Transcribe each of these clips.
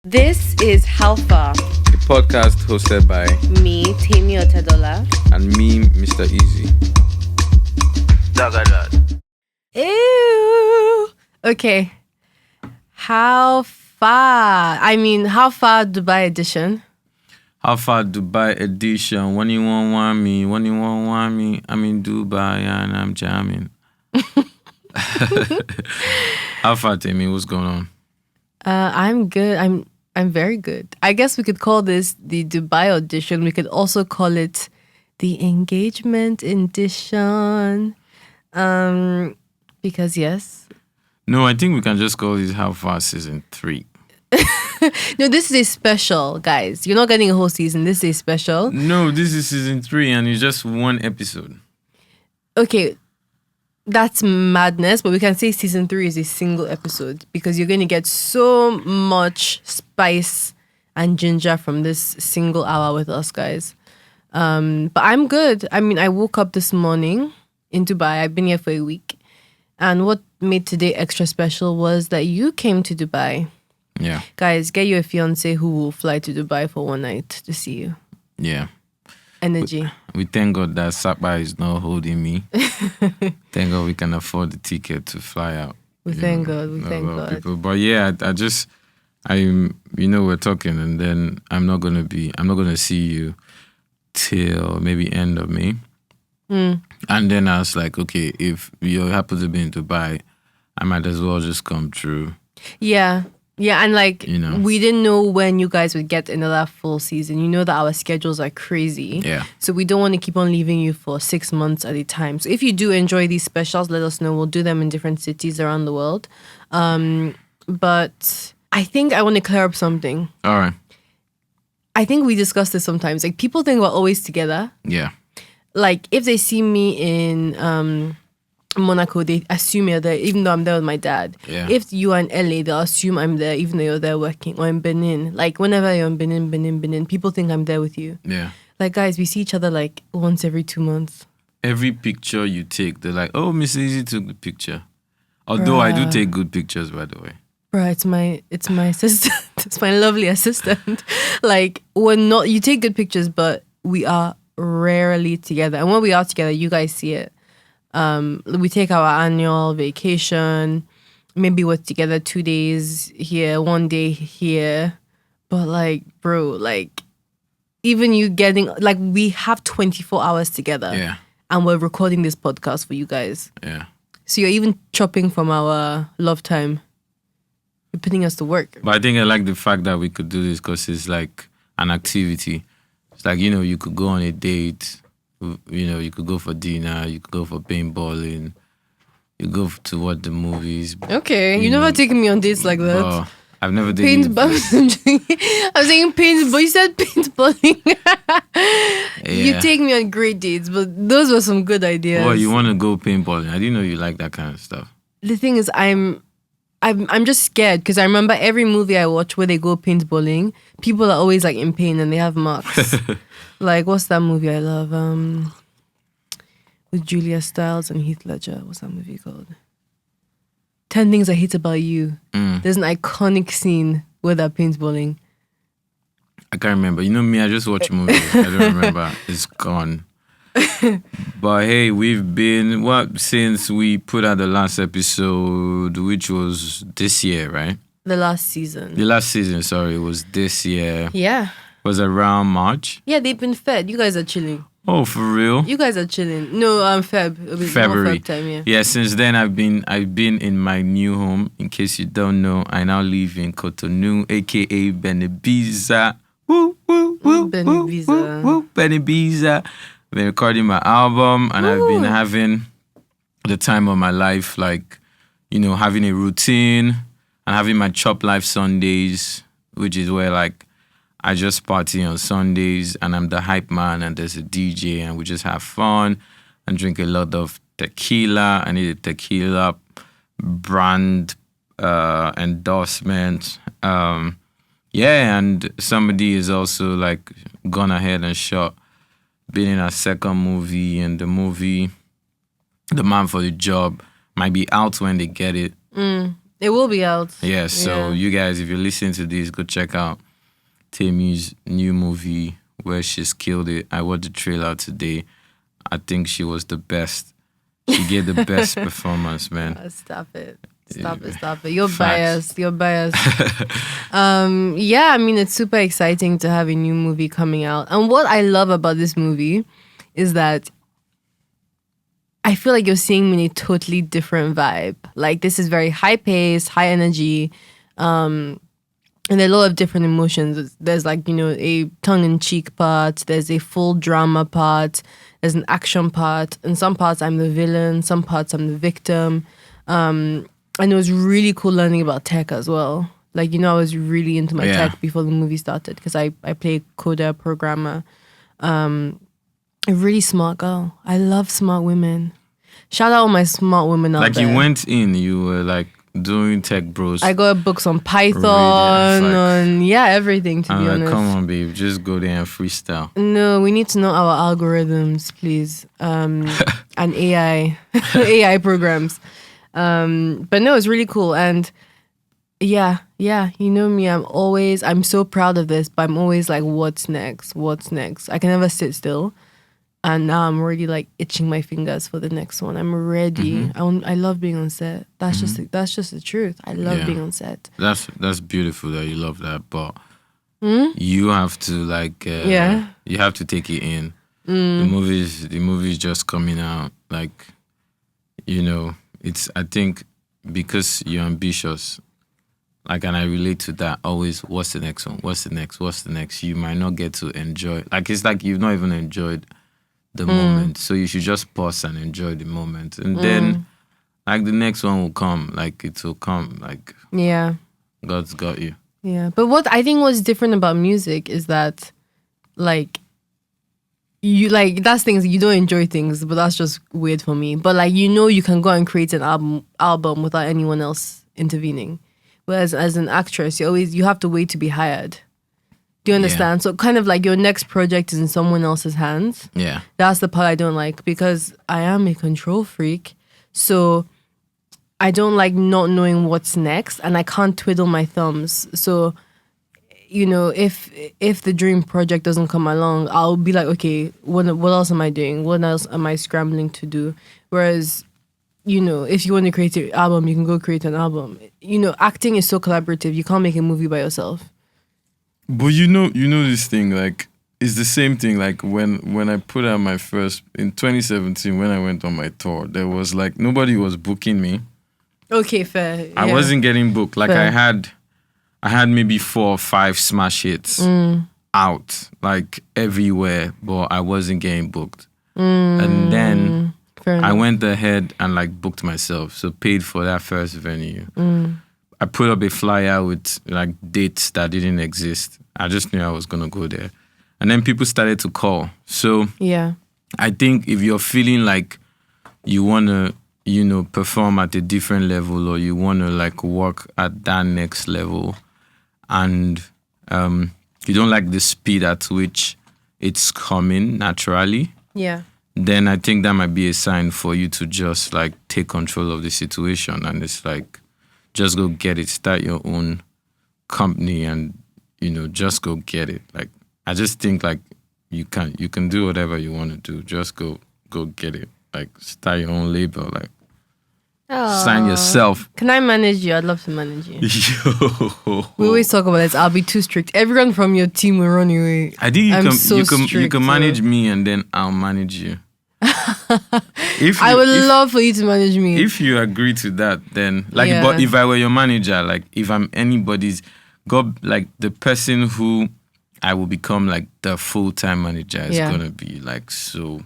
This is How Far, A podcast hosted by me, Temi Otedola. and me, Mr Eazi. Ew. Okay. How far? How far Dubai edition? How far Dubai edition? When you want me, when you want me, I'm in Dubai and I'm jamming. How far, Temi? What's going on? I'm good. I'm very good. I guess we could call this the Dubai edition. We could also call it the engagement edition. Because yes. No, I think we can just call this How Far Season 3. No, this is a special, guys. You're not getting a whole season. This is a special. No, this is Season 3 and it's just one episode. Okay, that's madness, but we can say season 3 is a single episode because you're going to get so much spice and ginger from this single hour with us, guys. But I'm good. I woke up this morning in Dubai. I've been here for a week. And what made today extra special was that you came to Dubai. Yeah. Guys, get you a fiance who will fly to Dubai for one night to see you. Yeah. Energy. We thank God that Sapa is not holding me. Thank God we can afford the ticket to fly out. We thank God. We thank God. People. But yeah, we're talking, and then I'm not gonna see you till maybe end of May. And then I was like, okay, if you happen to be in Dubai, I might as well just come through. Yeah, and we didn't know when you guys would get another full season. You know that our schedules are crazy. Yeah. So we don't want to keep on leaving you for 6 months at a time. So if you do enjoy these specials, let us know. We'll do them in different cities around the world. But I think I want to clear up something. All right. I think we discuss this sometimes. Like, people think we're always together. Yeah. Like, if they see me in Monaco, they assume you're there, even though I'm there with my dad. Yeah. If you are in LA, they'll assume I'm there, even though you're there working. Or in Benin. Like, whenever you're in Benin, people think I'm there with you. Yeah. Like, guys, we see each other like once every 2 months. Every picture you take, they're like, oh, Mr. Eazi took the picture. Although I do take good pictures, by the way. Bruh, it's my assistant. It's my lovely assistant. Like, you take good pictures, but we are rarely together. And when we are together, you guys see it. We take our annual vacation. Maybe we're together 2 days here, 1 day here. But like, bro, like, even you getting, like, we have 24 hours together. Yeah. And we're recording this podcast for you guys. Yeah. So you're even chopping from our love time. You're putting us to work. But I think I like the fact that we could do this because it's like an activity. It's like, you could go on a date. You could go for dinner. You could go for paintballing. You go to watch the movies. Okay, you never taken me on dates like that. Oh, I've never dated. I'm saying paint, but you said paintballing. Yeah. You take me on great dates, but those were some good ideas. Oh, you want to go paintballing? I didn't know you like that kind of stuff. The thing is, I'm just scared because I remember every movie I watch where they go paintballing, people are always like in pain and they have marks. Like, what's that movie I love? With Julia Stiles and Heath Ledger. What's that movie called? 10 Things I Hate About You. There's an iconic scene where they're paintballing. I can't remember. You know me, I just watch movies. I don't remember. It's gone. But hey, we've been, since we put out the last episode, which was this year, right? The last season. The last season, sorry, was this year. Yeah. Was around March. Yeah, they've been fed. You guys are chilling. Oh, for real? You guys are chilling. No, Feb. It'll be February. Feb time, yeah. Yeah, since then I've been in my new home. In case you don't know, I now live in Cotonou, aka Benebiza. Woo, woo, woo, Benebiza. woo, woo, Benebiza. I've been recording my album and I've been having the time of my life, like, having a routine and having my Chop Life Sundays, which is where, like, I just party on Sundays and I'm the hype man and there's a DJ and we just have fun and drink a lot of tequila. I need a tequila brand endorsement. And somebody is also like gone ahead and been in a second movie, and the movie, The Man for the Job, might be out when they get it. It will be out. Yeah, so you guys, if you're listening to this, go check out Temi's new movie where she's killed it. I watched the trailer today. I think she was the best. She gave the best performance, man. Stop it. Stop it. You're Facts. biased. You're biased. Yeah, I mean, it's super exciting to have a new movie coming out. And what I love about this movie is that I feel like you're seeing me in a totally different vibe. Like, this is very high paced, high energy. And there are a lot of different emotions. There's like, a tongue-in-cheek part. There's a full drama part. There's an action part. In some parts, I'm the villain. Some parts, I'm the victim. And it was really cool learning about tech as well. Like, I was really into my tech before the movie started because I play coder, programmer. A really smart girl. I love smart women. Shout out all my smart women out there. Like, you went in, you were like doing tech bros. I got books on Python, on everything, to be honest. Like, come on, babe, just go there and freestyle. No, we need to know our algorithms, please. And AI programs. But no, it's really cool. And yeah, you know me, I'm so proud of this, but I'm always like, what's next? I can never sit still. And now I'm already like itching my fingers for the next one. I'm ready. I love being on set. That's just the truth. I love being on set. That's beautiful that you love that, but you have to like you have to take it in. The movie's just coming out. Like, it's, I think, because you're ambitious. Like, and I relate to that always. What's the next one? What's the next? You might not get to enjoy. Like, it's like you've not even enjoyed the moment. So you should just pause and enjoy the moment. And then, like, the next one will come. Like, it will come. Like, God's got you. Yeah. But what I think what's different about music is that, like, that's things, you don't enjoy things, but that's just weird for me. But, like, you can go and create an album without anyone else intervening. Whereas as an actress, you have to wait to be hired. Do you understand? So kind of like your next project is in someone else's hands. Yeah. That's the part I don't like, because I am a control freak. So I don't like not knowing what's next, and I can't twiddle my thumbs. So, if the dream project doesn't come along, I'll be like, okay, what else am I doing? What else am I scrambling to do? Whereas, if you want to create an album, you can go create an album. Acting is so collaborative. You can't make a movie by yourself. But this thing, like, it's the same thing. Like, when I put out my first, in 2017, when I went on my tour, there was like, nobody was booking me. Okay, fair. Yeah. I wasn't getting booked. Like, fair. I had maybe 4 or 5 smash hits out, like, everywhere, but I wasn't getting booked. And then I went ahead and, like, booked myself. So paid for that first venue. I put up a flyer with, like, dates that didn't exist. I just knew I was going to go there. And then people started to call. So I think if you're feeling like you want to, perform at a different level, or you want to, like, work at that next level, and you don't like the speed at which it's coming naturally, then I think that might be a sign for you to just, like, take control of the situation. And it's like, just go get it. Start your own company and, just go get it. Like, I just think, like, you can do whatever you want to do. Just go get it. Like, start your own label. Like, sign yourself. Can I manage you? I'd love to manage you. Yo. We always talk about this. I'll be too strict. Everyone from your team will run away. I think you can manage me, and then I'll manage you. I would love for you to manage me. If you agree to that, then, like, but if I were your manager, like, if I'm anybody's, like, the person who I will become, like, the full-time manager is gonna be, like, so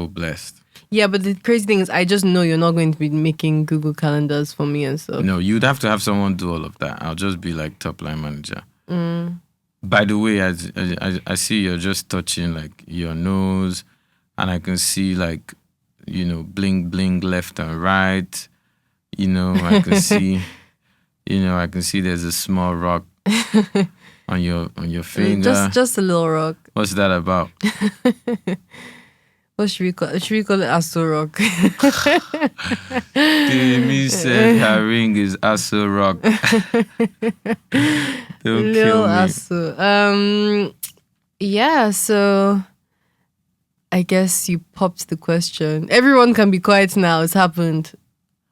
blessed. Yeah, but the crazy thing is, I just know you're not going to be making Google calendars for me and stuff. No, you'd have to have someone do all of that. I'll just be, like, top-line manager. By the way, I see you're just touching, like, your nose, and I can see, like, bling bling left and right. I can see, I can see there's a small rock on your finger. Just a little rock. What's that about? What should we call it? Should we call it Aso Rock? Temi said her ring is Aso Rock. Don't kill me. Aso. Yeah, so I guess you popped the question. Everyone can be quiet now. It's happened.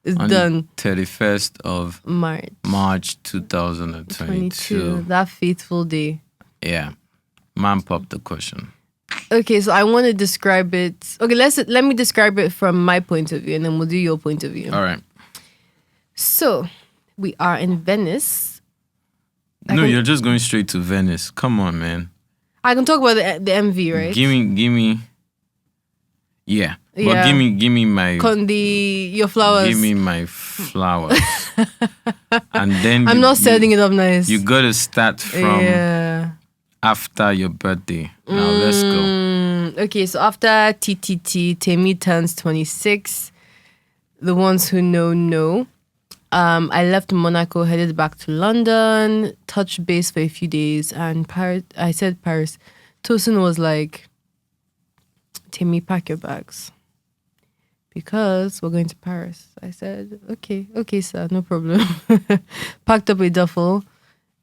It's On done. 31st of March 2022. 22. That fateful day. Yeah. Man popped the question. Okay, so I want to describe it. Okay, let me describe it from my point of view, and then we'll do your point of view. All right. So we are in Venice. You're just going straight to Venice. Come on, man. I can talk about the MV, right? Give me. Yeah. But Yeah. give me my your flowers. Give me my flowers. And then I'm not setting it up nice. You gotta start from after your birthday. Now let's go. Okay, so after TTT, Temi turns 26. The ones who know. I left Monaco, headed back to London, touched base for a few days, and I said Paris. Tosin was like, Temi, pack your bags, because we're going to Paris. I said, okay, sir, no problem. Packed up a duffel,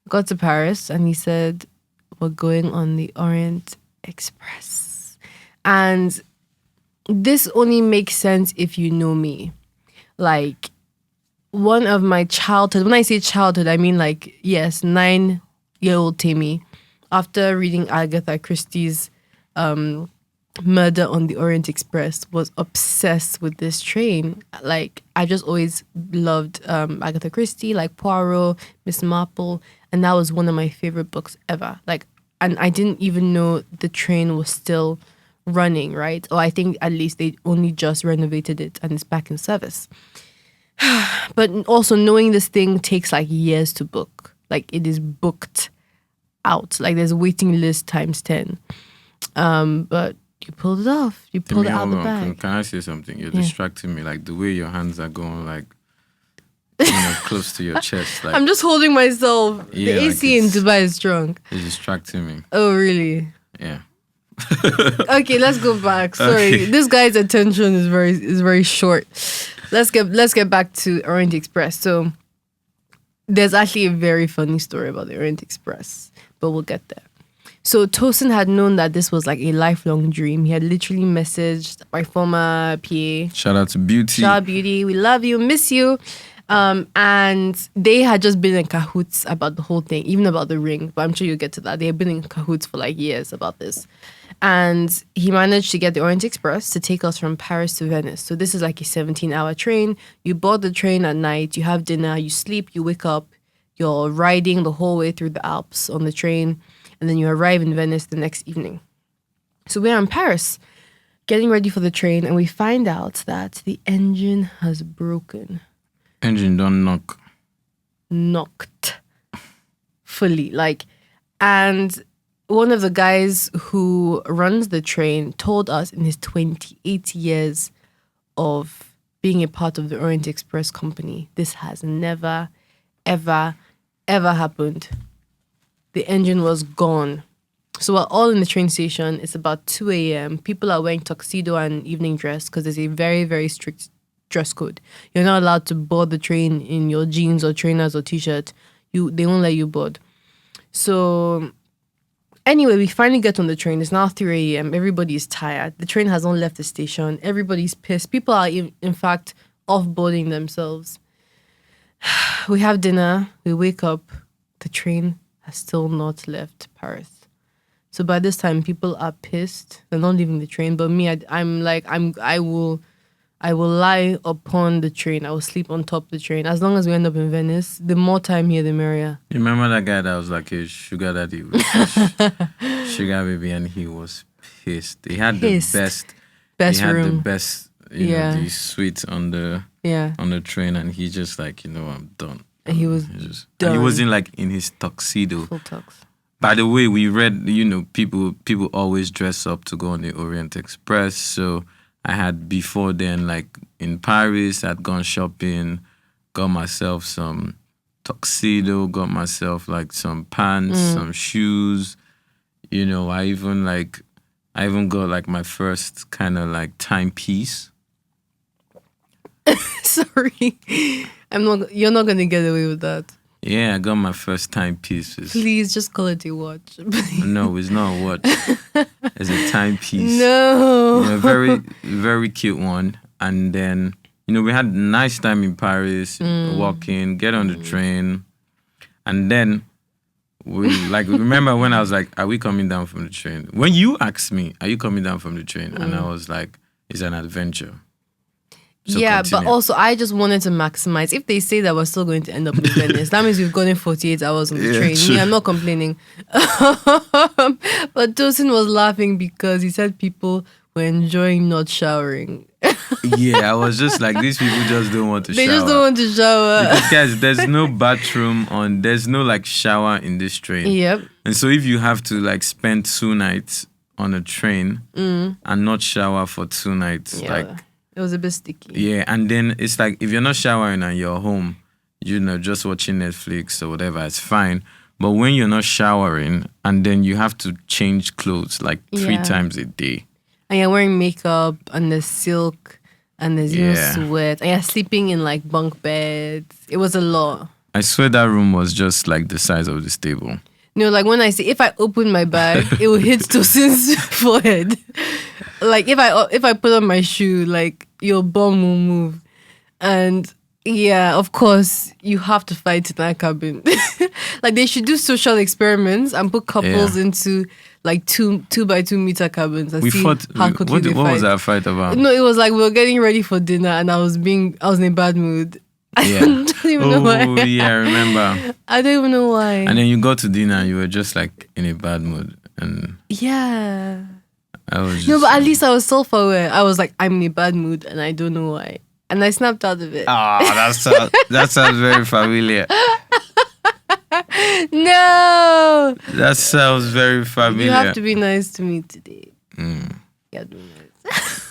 got to Paris, and he said, we're going on the Orient Express. And this only makes sense if you know me. Like, one of my childhood, when I say childhood, I mean like, yes, 9-year-old Temi, after reading Agatha Christie's Murder on the Orient Express, was obsessed with this train. Like, I just always loved Agatha Christie, like Poirot, Miss Marple, and that was one of my favorite books ever. Like, and I didn't even know the train was still running, right? Or I think at least they only just renovated it and it's back in service. But also knowing this thing takes like years to book. Like, it is booked out. Like, there's a waiting list times 10. But you pulled it off. You pulled it out of the bag. Can I say something? You're distracting me. Like, the way your hands are going, like, close to your chest. Like, I'm just holding myself. Yeah, the AC in Dubai is strong. It's distracting me. Oh, really? Yeah. Okay, let's go back. Sorry, Okay. This guy's attention is very short. Let's get back to Orient Express. So there's actually a very funny story about the Orient Express, but we'll get there. So Tosin had known that this was like a lifelong dream. He had literally messaged my former PA. Shout out to Beauty. Shout out Beauty. We love you, miss you. And they had just been in cahoots about the whole thing, even about the ring. But I'm sure you'll get to that. They had been in cahoots for like years about this. And he managed to get the Orient Express to take us from Paris to Venice. So this is like a 17-hour train. You board the train at night, you have dinner, you sleep, you wake up, you're riding the whole way through the Alps on the train, and then you arrive in Venice the next evening. So we're in Paris, getting ready for the train, and we find out that the engine has broken. Engine don't knock. Knocked. Fully. Like, and one of the guys who runs the train told us in his 28 years of being a part of the Orient Express company, this has never, ever, ever happened. The engine was gone. So we're all in the train station. It's about 2 a.m. People are wearing tuxedo and evening dress because there's a very, very strict dress code. You're not allowed to board the train in your jeans or trainers or t-shirt. They won't let you board. So anyway, we finally get on the train. It's now 3 a.m. Everybody is tired. The train has not left the station. Everybody's pissed. People are in fact off-boarding themselves. We have dinner. We wake up. The train has still not left Paris. So by this time, people are pissed. They're not leaving the train. But me, I will lie upon the train. I will sleep on top of the train. As long as we end up in Venice, the more time here, the merrier. You remember that guy that was like a sugar daddy with sugar baby, and he was pissed. He had the best room. The best, the suite on the train, and he just like, I'm done. And he was done. And he wasn't like in his tuxedo. Full tux. By the way, we read, people always dress up to go on the Orient Express. So I had before then, like in Paris, I'd gone shopping, got myself some tuxedo, got myself like some pants, some shoes. I even I even got like my first kind of like timepiece. Sorry. You're not gonna get away with that. Yeah, I got my first timepieces. Please just call it a watch. No, it's not a watch. It's a timepiece. No. Very, very cute one. And then, we had a nice time in Paris, walking, get on the train. And then we remember when I was like, are we coming down from the train? When you asked me, are you coming down from the train? And I was like, it's an adventure. So yeah, continue. but also I just wanted to maximize. If they say that we're still going to end up in Venice, that means we've gone in 48 hours on the train. True. Me, I'm not complaining. But Tosin was laughing because he said people were enjoying not showering. Yeah, I was just like, these people just don't want to shower. They just don't want to shower. Because guys, there's no bathroom there's no like shower in this train. Yep. And so if you have to like spend 2 nights on a train and not shower for 2 nights, It was a bit sticky. yeah, and then it's like if you're not showering and you're home, just watching Netflix or whatever, it's fine. But when you're not showering and then you have to change clothes like 3 times a day. And you're wearing makeup and there's silk and there's sweat. And you're sleeping in like bunk beds. It was a lot. I swear that room was just like the size of this table. Like when I say if I open my bag, it will hit Tosin's forehead. Like if I put on my shoe, like your bum will move. And yeah, of course, you have to fight in that cabin. Like they should do social experiments and put couples into like 2 by 2 meter cabins and see how quickly they fight. What was our fight about? No, it was like we were getting ready for dinner and I was in a bad mood. Yeah. I don't even know why. Oh, yeah, I remember. I don't even know why. And then you got to dinner and you were just like in a bad mood. And yeah. I was just... No, but at least I was self-aware. I was like, I'm in a bad mood and I don't know why. And I snapped out of it. that sounds very familiar. No! That sounds very familiar. You have to be nice to me today. You have to be nice.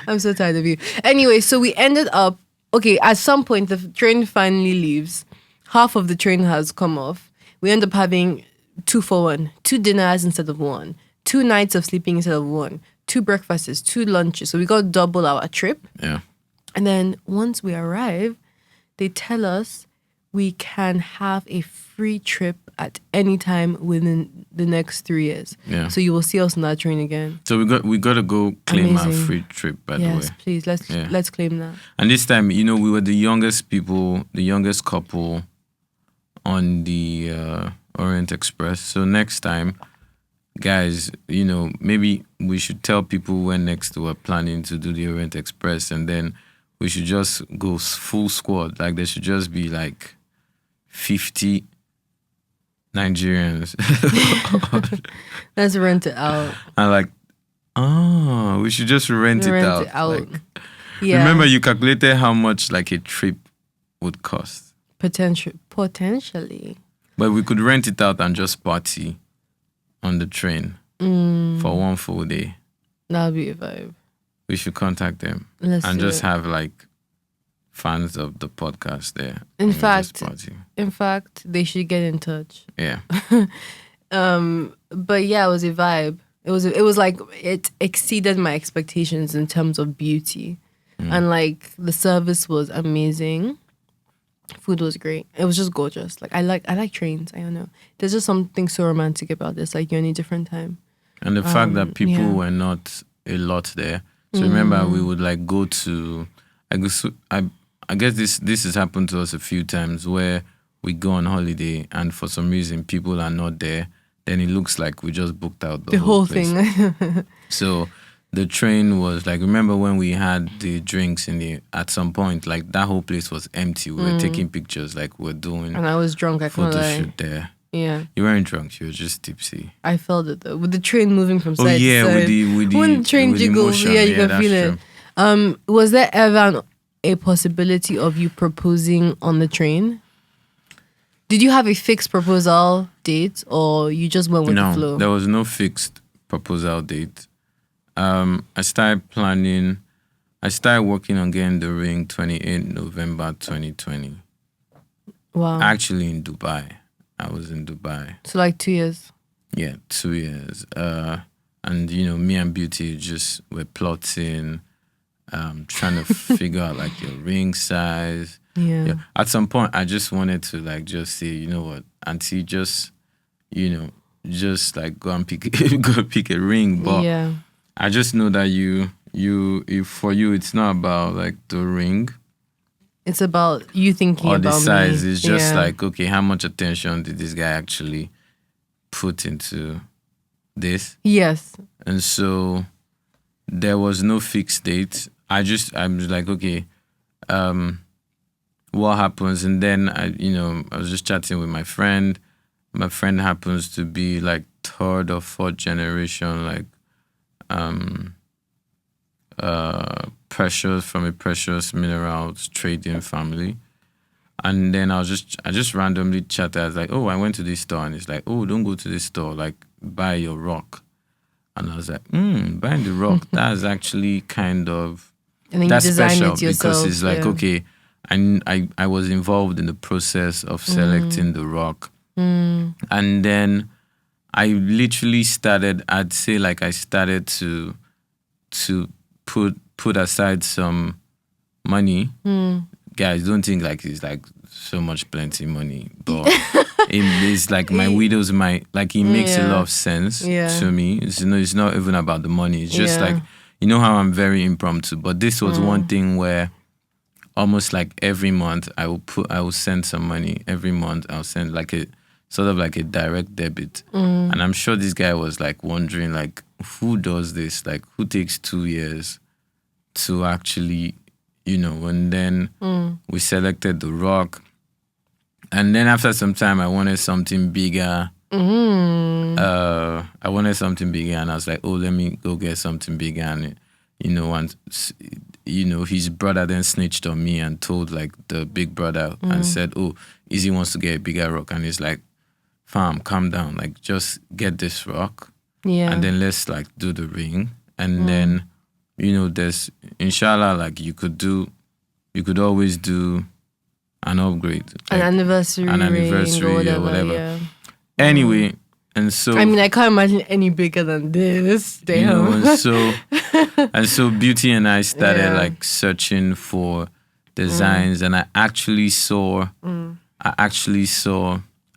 I'm so tired of you. Anyway, so we ended up, okay, at some point the train finally leaves. Half of the train has come off. We end up having 2 for 1. 2 dinners instead of 1. 2 nights of sleeping instead of 1. 2 breakfasts, 2 lunches. So we got double our trip. Yeah. And then once we arrive, they tell us we can have a free trip at any time within the next 3 years. Yeah. So you will see us on that train again. So we got to go claim our Amazing. free trip, by the way. Yes, please. Let's claim that. And this time, we were the youngest people, the youngest couple on the Orient Express. So next time, guys, maybe we should tell people when next we're planning to do the Orient Express, and then we should just go full squad. Like there should just be like 50 Nigerians. Let's rent it out. And we should just rent it out. Like, yeah. Remember, you calculated how much like a trip would cost. Potentially. But we could rent it out and just party on the train for 1 full day. That'll be a vibe. We should contact them and just have like fans of the podcast there. In fact, they should get in touch. Yeah. But yeah, it was a vibe. It was like it exceeded my expectations in terms of beauty, and like the service was amazing. Food was great. It was just gorgeous. Like I like trains. I don't know. There's just something so romantic about this. Like you're in a different time. And the fact that people were not a lot there. So remember, we would like go to. I guess this has happened to us a few times where we go on holiday and for some reason people are not there. Then it looks like we just booked out the whole place. Thing. So the train was like, remember when we had the drinks at some point, like that whole place was empty. We were taking pictures like we're doing. And I was drunk, I can't lie. Photo shoot there. Yeah. You weren't drunk, you were just tipsy. I felt it though. With the train moving from side to side. With the when the train jiggles, motion, you can feel true. it. Was there ever a possibility of you proposing on the train? Did you have a fixed proposal date or you just went with the flow? No, there was no fixed proposal date. I started working on getting the ring 28 November 2020. Wow. Actually in Dubai. I was in Dubai. So like 2 years? Yeah, 2 years. and me and Beauty just were plotting, trying to figure out like your ring size. Yeah. At some point, I just wanted to like just say, you know what, Auntie, just just like go and pick go pick a ring. But Yeah. I just know that if for you it's not about like the ring It's about you thinking or about the size. me. It's just Yeah. like, okay, how much attention did this guy actually put into this? Yes. And so there was no fixed date. I'm just like, okay, what happens? And then I was just chatting with my friend. My friend happens to be like third or fourth generation, like from a precious minerals trading family. And then I just randomly chatted. I was like, oh, I went to this store, and it's like, oh, don't go to this store, like buy your rock. And I was like, buying the rock, that's actually kind of And then that's you design special it yourself. because it's like, yeah. okay, I was involved in the process of selecting the rock. And then I literally started, I'd say like I started to put aside some money. Guys, don't think like it's like so much plenty money, but it's like my widow's my like it makes a lot of sense to me. It's not even about the money. It's just like, how I'm very impromptu. But this was one thing where almost like every month I will send some money. Every month I'll send like a sort of like a direct debit. And I'm sure this guy was like wondering like, who does this? Like, who takes 2 years to actually, and then we selected the rock. And then after some time, I wanted something bigger. I wanted something bigger, and I was like, oh, let me go get something bigger. And, his brother then snitched on me and told like the big brother and said, oh, Eazi wants to get a bigger rock. And he's like, fam, calm down. Like, just get this rock. Yeah. And then let's like do the ring. And then, there's, inshallah, like you could always do an upgrade. An like, anniversary ring or whatever. Yeah. Anyway, and so I mean, I can't imagine any bigger than this. Damn. and so Beauty and I started Yeah. like searching for designs, and I actually saw,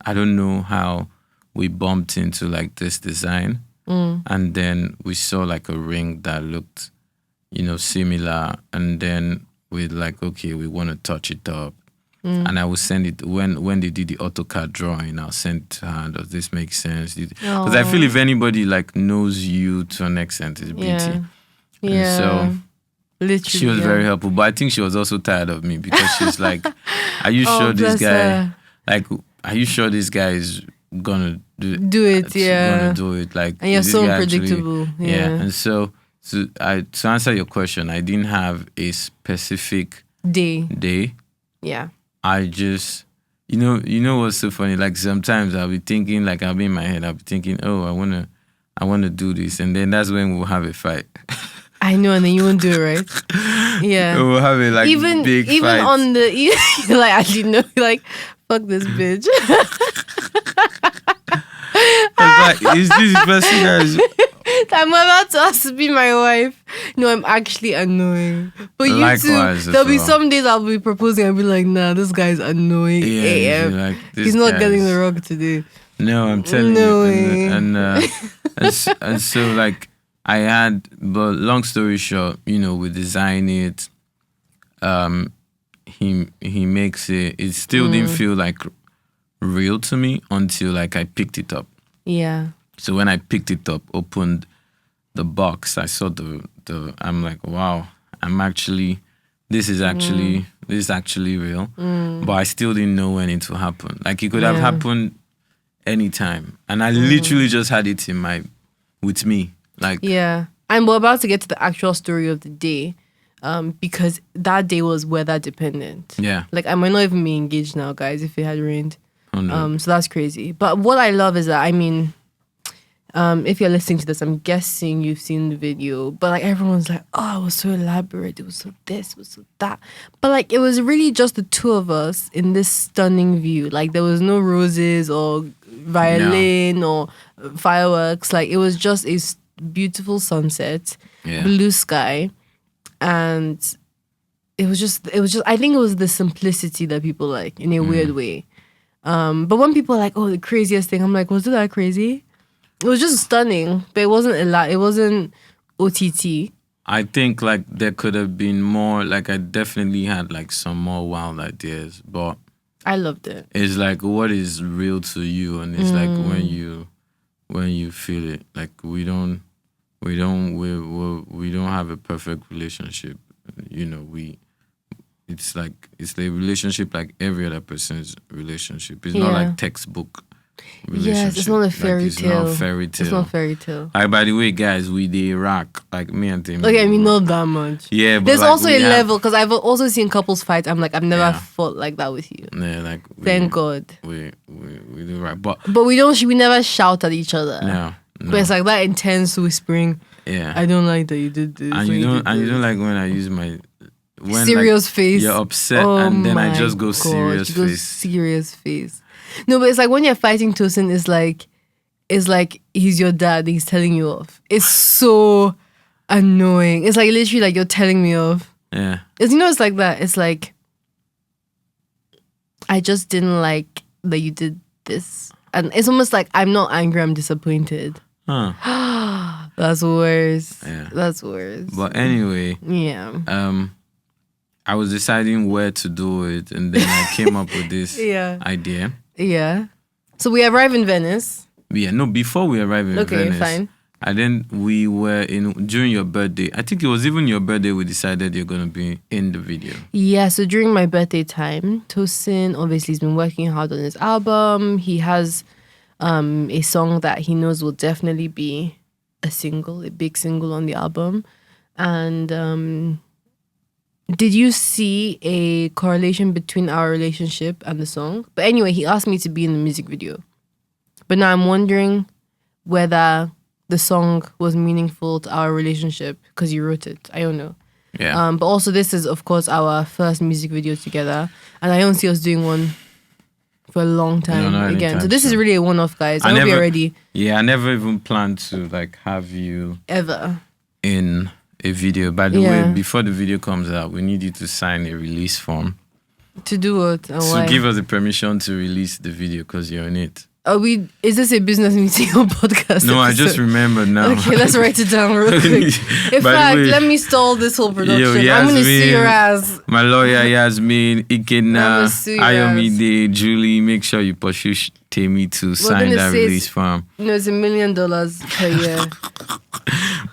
I don't know how we bumped into like this design, and then we saw like a ring that looked, similar, and then we're like, okay, we want to touch it up. And I will send it when they did the AutoCAD drawing. I'll send it to her. Does this make sense? Because I feel if anybody like knows you to an extent, it's Beauty. Yeah. So literally, she was very helpful, but I think she was also tired of me because she's like, "Are you sure this bless guy? her. Like, are you sure this guy is gonna Do it, yeah. gonna do it? Like, And you're is this so guy actually-" unpredictable. Yeah. And so to answer your question, I didn't have a specific day. Yeah. I just, you know what's so funny? Like sometimes I'll be thinking, like I'll be in my head, I'll be thinking, oh, I wanna do this, and then that's when we'll have a fight. I know, and then you won't do it, right? Yeah. We'll have a like big even fight. on the you're like, actually no, like fuck this bitch. It's like, is this person that is I'm about to ask to be my wife. No, I'm actually annoying. But you Likewise too. as There'll be well. some days I'll be proposing and be like, nah, this guy's annoying. Yeah, AF. like, this He's not guy getting is- the rock today. No, I'm telling No you. way. And so like I had, but long story short, we design it. He makes it. It still didn't feel like real to me until like I picked it up. Yeah. So when I picked it up, opened the box, I saw the I'm like, wow, this is actually real. But I still didn't know when it would happen. Like it could have happened anytime. And I literally just had it with me. Like Yeah. And we're about to get to the actual story of the day. Because that day was weather dependent. yeah. Like I might not even be engaged now, guys, if it had rained. 100. So that's crazy. But what I love is that, I mean, if you're listening to this, I'm guessing you've seen the video. But like everyone's like, oh, it was so elaborate. It was so this, it was so that. But like it was really just the two of us in this stunning view. Like there was no roses or violin or fireworks. Like it was just a beautiful sunset, Yeah. blue sky, and it was just. I think it was the simplicity that people like in a weird way. But when people are like, "Oh, the craziest thing," I'm like, "Was it that crazy?" It was just stunning, but it wasn't a lot. It wasn't OTT. I think like there could have been more. Like I definitely had like some more wild ideas, but I loved it. it's like what is real to you, and it's like when you feel it. Like we don't have a perfect relationship. You know, it's a relationship like every other person's relationship. It's not like textbook relationship. Yes, it's not a fairy It's tale. not fairy tale. It's not fairy tale. Like, by the way, guys, we dey rock. Like me and Temi. Okay, I mean, not that much. Yeah, but there's like, also we a have- level because I've also seen couples fight. I'm like, I've never Yeah. fought like that with you. Yeah, like Thank God. we do right, but We never shout at each other. no, But it's like that intense whispering. yeah, I don't like that you did this. and when you did don't this." like when I use my serious face. You're upset, Oh and then I my just go God, serious you go face. serious face. No, but it's like when you're fighting Tosin, it's like he's your dad. He's telling you off. It's so annoying. It's like literally like you're telling me off. Yeah, It's like that. It's like I just didn't like that you did this, and it's almost like I'm not angry. I'm disappointed. huh? That's worse. Yeah. That's worse. But anyway, Yeah. I was deciding where to do it, and then I came up with this Yeah. idea. Yeah. So we arrive in Venice. Yeah, no, before we arrived in Okay, Venice, fine. and then we were during your birthday. I think it was even your birthday. We decided you're gonna be in the video. Yeah, so during my birthday time, Tosin obviously has been working hard on his album. He has a song that he knows will definitely be a big single on the album. And did you see a correlation between our relationship and the song? But anyway, he asked me to be in the music video. But now I'm wondering whether the song was meaningful to our relationship because you wrote it. I don't know. Yeah. But also this is, of course, our first music video together. And I don't see us doing one for a long time not again. anytime So this is soon. really a one-off, guys. I I hope you're never- ready. Yeah, I never even planned to like have you Ever. in a video. By the Yeah. way, before the video comes out, we need you to sign a release form To do it. And to why? give us the permission to release the video because you're in it. Is this a business meeting or podcast? No, I just episode? remembered now. Okay, let's write it down real quick. In By the fact, way- let me stall this whole production. I'm Yasmin, gonna sue your ass. My lawyer Yasmin, I'ma Ikena, sue your Ayomide, Julie, make sure you pursue Temi to sign gonna that say release form. No, it's $1 million per year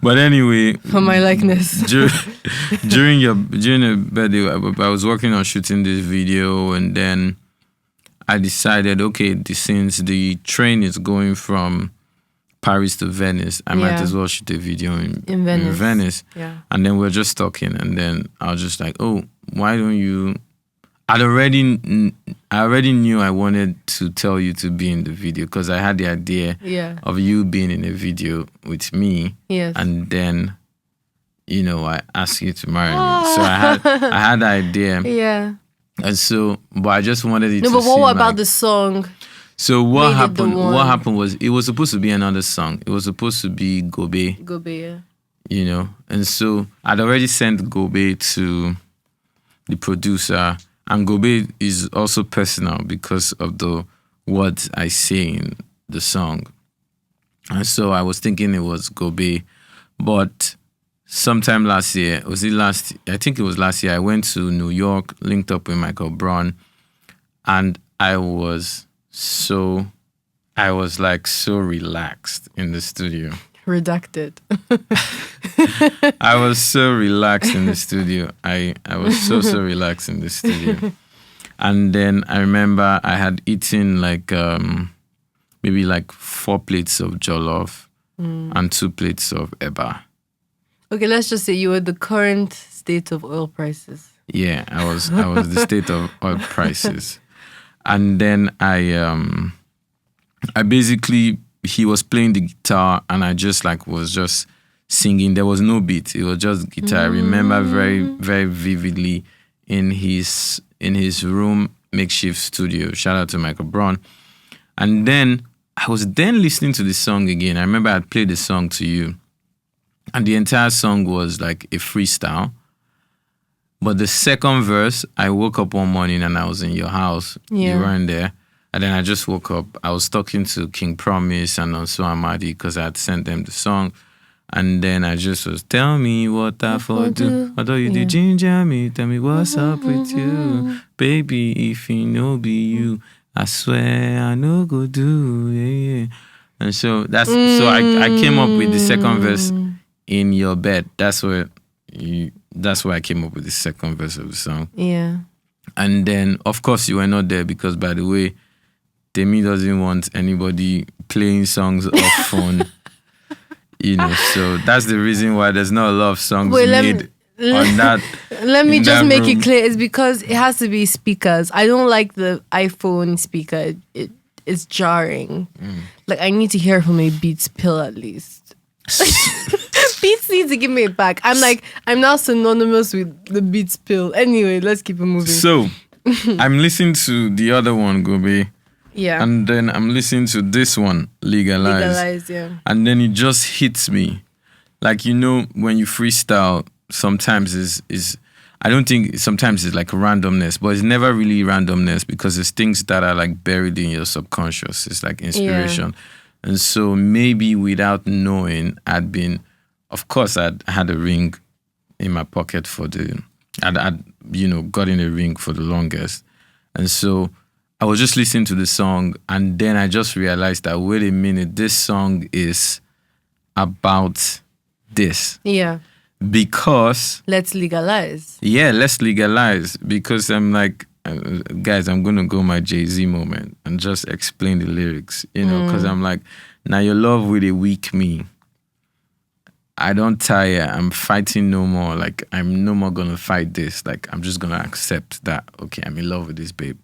But anyway, for my likeness. during the birthday, I was working on shooting this video, and then I decided, okay, since the train is going from Paris to Venice, I might Yeah. as well shoot a video In Venice. Yeah. And then we're just talking, and then I was just like, oh, why don't you? I already knew I wanted to tell you to be in the video because I had the idea Yeah. of you being in a video with me, Yes. and then, I asked you to marry me. So I had the idea, Yeah. and so, but I just wanted it. No, to but what seem about like, the song? So what made it the happened? one? What happened was it was supposed to be another song. It was supposed to be Gobe. Gobe, And so I'd already sent Gobe to the producer, and Gobe is also personal because of the words I say in the song. And so I was thinking it was Gobe, but sometime last year, I think it was last year, I went to New York, linked up with Michael Braun, and I was so relaxed in the studio. Redacted. I was so relaxed in the studio. I was so relaxed in the studio. And then I remember I had eaten like maybe like 4 plates of jollof and 2 plates of eba. Okay, let's just say you were the current state of oil prices. Yeah, I was the state of oil prices. And then I basically, he was playing the guitar and I just was just singing. There was no beat. It was just guitar. I remember very, very vividly in his room, makeshift studio. Shout out to Michael Braun. And then I was listening to the song again. I remember I played the song to you. And the entire song was like a freestyle. But the second verse, I woke up one morning and I was in your house. Yeah. You weren't there. And then I just woke up. I was talking to King Promise and also Amadi because I had sent them the song. And then I just was, tell me what I for do. Although you did ginger me, tell me what's up with you. Baby, if you know be you, I swear I know go do. Yeah. And so I came up with the second verse in your bed. That's where I came up with the second verse of the song. Yeah. And then, of course, you were not there because, by the way, Temi doesn't want anybody playing songs off phone. So that's the reason why there's not a lot of songs made on that. Let me just make it clear. It's because it has to be speakers. I don't like the iPhone speaker. It's jarring. Like, I need to hear from a Beats pill at least. Beats needs to give me it back. I'm now synonymous with the Beats pill. Anyway, let's keep it moving. So, I'm listening to the other one, Gobe. Yeah. And then I'm listening to this one, Legalize. Legalize, yeah. And then it just hits me. Like, when you freestyle, sometimes is I don't think sometimes it's like randomness, but it's never really randomness because it's things that are like buried in your subconscious. It's like inspiration. Yeah. And so maybe without knowing, I'd had a ring in my pocket I'd gotten a ring for the longest. And so I was just listening to the song and then I just realized that, wait a minute, this song is about this. Yeah. Because... Let's legalize. Yeah, let's legalize. Because I'm like, guys, I'm going to go my Jay-Z moment and just explain the lyrics, because I'm like, now your love with a weak me. I don't tire. I'm fighting no more. Like, I'm no more going to fight this. Like, I'm just going to accept that, okay, I'm in love with this babe.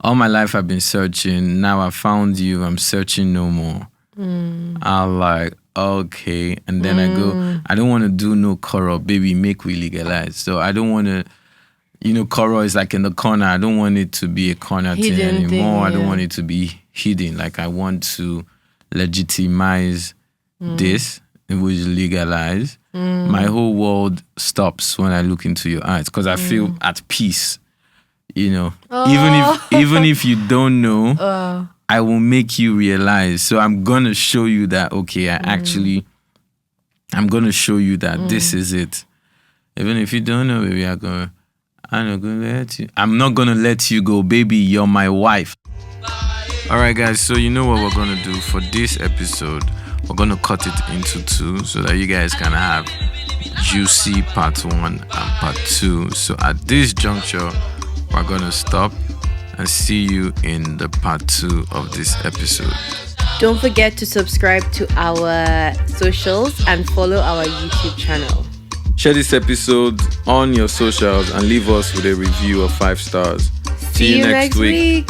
All my life I've been searching. Now I found you. I'm searching no more. I'm like, okay. And then I go, I don't want to do no chorus. Baby, make we legalize. So I don't want to, chorus is like in the corner. I don't want it to be a corner thing anymore. I don't want it to be hidden. Like, I want to legitimize this. It was legalized. My whole world stops when I look into your eyes because I feel at peace. Even if you don't know, I will make you realize. So I'm gonna show you that, okay, I'm gonna show you that this is it. Even if you don't know, baby, I'm not gonna let you go, baby, you're my wife. Alright guys, so you know what we're gonna do for this episode. We're gonna cut it into two so that you guys can have juicy part 1 and part 2. So at this juncture, we're gonna stop and see you in the part 2 of this episode. Don't forget to subscribe to our socials and follow our YouTube channel. Share this episode on your socials and leave us with a review of 5 stars. See you next week.